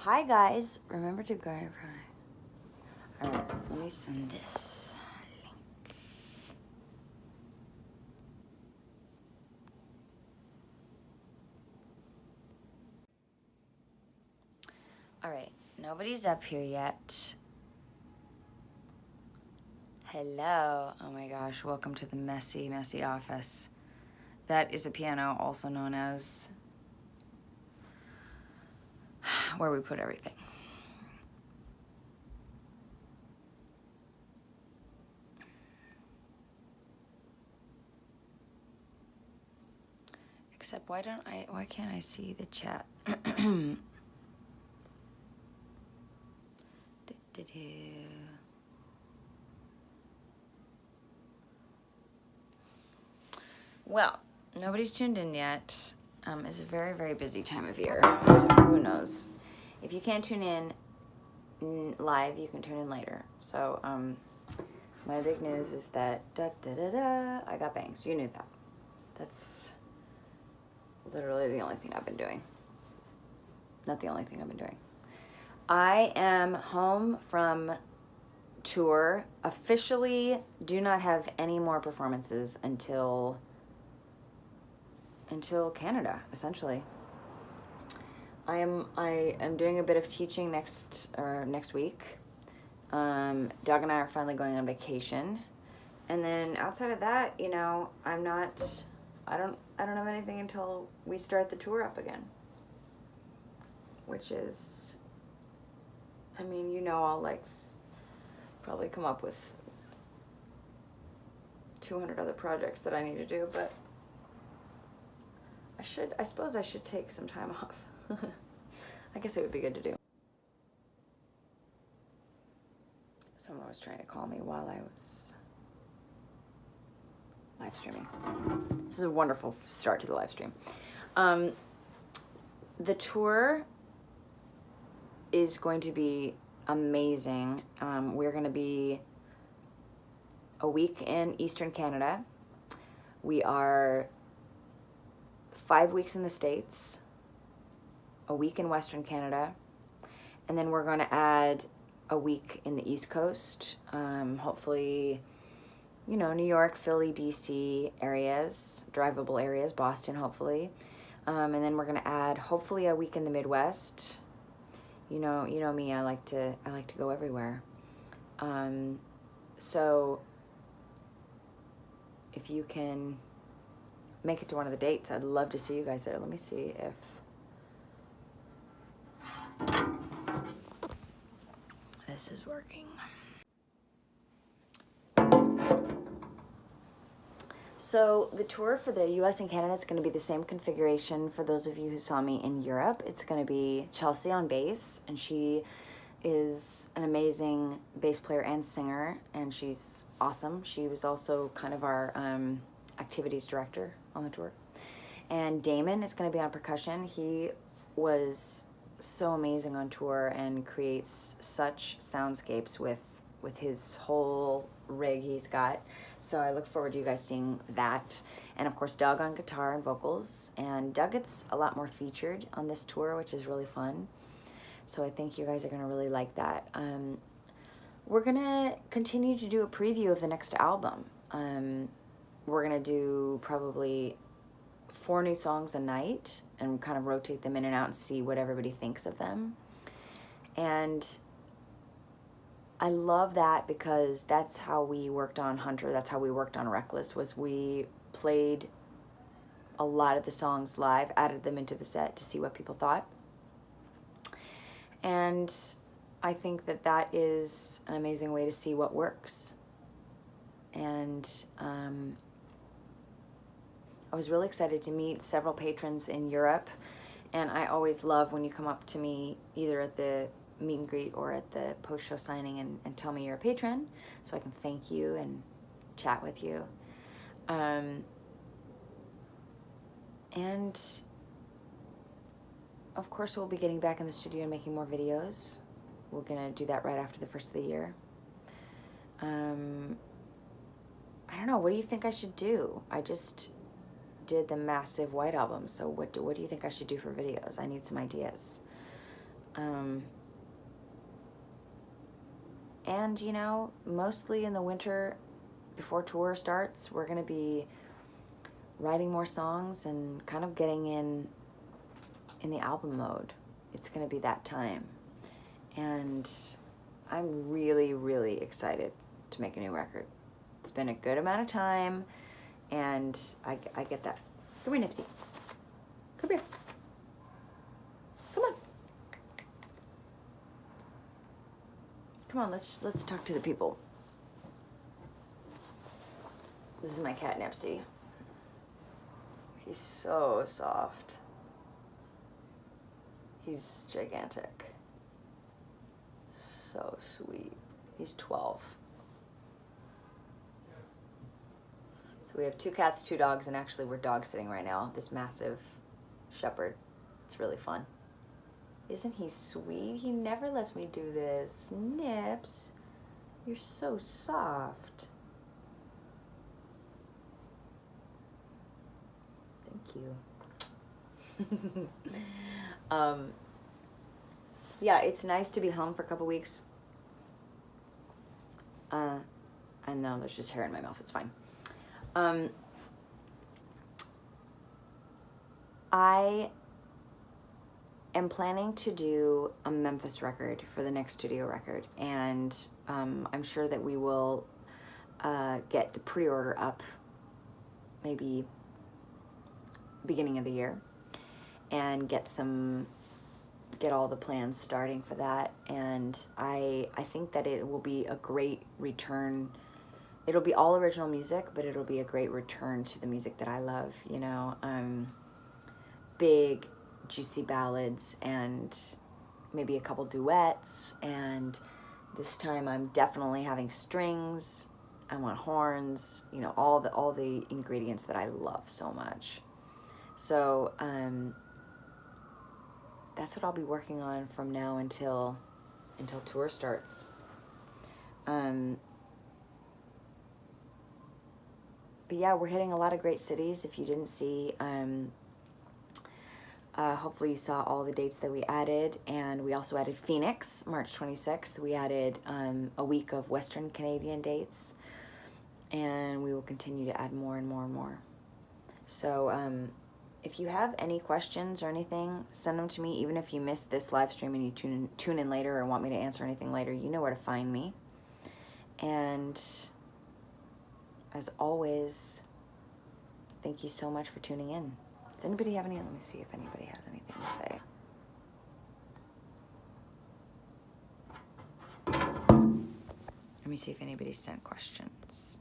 Hi guys, remember to go. Alright, let me send this link. Alright, nobody's up here yet. Hello. Oh my gosh, welcome to the messy, messy office. That is a piano, also known as where we put everything. Except why can't I see the chat? Well, nobody's tuned in yet. It's a very, very busy time of year, so who knows. If you can't tune in live, you can tune in later. So my big news is that I got bangs. You knew that. That's literally the only thing I've been doing. Not the only thing I've been doing. I am home from tour. Officially do not have any more performances until Canada, essentially. I am doing a bit of teaching next week. Doug and I are finally going on vacation, and then outside of that, you know, I don't have anything until we start the tour up again, which is, I mean, you know, I'll like probably come up with 200 other projects that I need to do, but I suppose I should take some time off. I guess it would be good to do. Someone was trying to call me while I was live streaming. This is a wonderful start to the live stream. The tour is going to be amazing. We're going to be a week in Eastern Canada. We are 5 weeks in the States, a week in Western Canada, and then we're going to add a week in the East Coast, hopefully, you know, New York, Philly, DC areas, drivable areas, Boston, hopefully, and then we're going to add hopefully a week in the Midwest. You know me, I like to go everywhere. So if you can make it to one of the dates, I'd love to see you guys there. Let me see if this is working. So the tour for the US and Canada is going to be the same configuration for those of you who saw me in Europe. It's going to be Chelsea on bass, and she is an amazing bass player and singer, and she's awesome. She was also kind of our activities director on the tour. And Damon is going to be on percussion. He was so amazing on tour and creates such soundscapes with his whole rig he's got. So I look forward to you guys seeing that. And of course, Doug on guitar and vocals. And Doug gets a lot more featured on this tour, which is really fun. So I think you guys are gonna really like that. We're gonna continue to do a preview of the next album. We're gonna do probably 4 new songs a night and kind of rotate them in and out and see what everybody thinks of them. And I love that because that's how we worked on Hunter, that's how we worked on Reckless, was we played a lot of the songs live, added them into the set to see what people thought. And I think that that is an amazing way to see what works. And I was really excited to meet several patrons in Europe, and I always love when you come up to me either at the meet and greet or at the post-show signing and tell me you're a patron so I can thank you and chat with you. And of course we'll be getting back in the studio and making more videos. We're gonna do that right after the first of the year. I don't know, what do you think I should do? I just did the massive White Album, so what do you think I should do for videos? I need some ideas. And, you know, mostly in the winter before tour starts, we're going to be writing more songs and kind of getting in the album mode. It's going to be that time. And I'm really, really excited to make a new record. It's been a good amount of time, and I get that. Come here, Nipsey. Come here. Come on. Come on, let's talk to the people. This is my cat, Nipsey. He's so soft. He's gigantic. So sweet. He's 12. So we have 2 cats, 2 dogs, and actually we're dog sitting right now. This massive shepherd. It's really fun. Isn't he sweet? He never lets me do this. Nips, you're so soft. Thank you. Yeah, it's nice to be home for a couple weeks. And now there's just hair in my mouth. It's fine. I am planning to do a Memphis record for the next studio record, and I'm sure that we will get the pre-order up maybe beginning of the year and get all the plans starting for that. And I think that it will be a great return. It'll be all original music, but it'll be a great return to the music that I love, you know. Big juicy ballads and maybe a couple duets, and this time I'm definitely having strings. I want horns, you know, all the ingredients that I love so much. So that's what I'll be working on from now until tour starts. But yeah, we're hitting a lot of great cities. If you didn't see, hopefully you saw all the dates that we added, and we also added Phoenix, March 26th. We added a week of Western Canadian dates, and we will continue to add more and more and more. So if you have any questions or anything, send them to me. Even if you missed this live stream and you tune in later or want me to answer anything later, you know where to find me. And as always, thank you so much for tuning in. Does anybody have any? Let me see if anybody has anything to say. Let me see if anybody sent questions.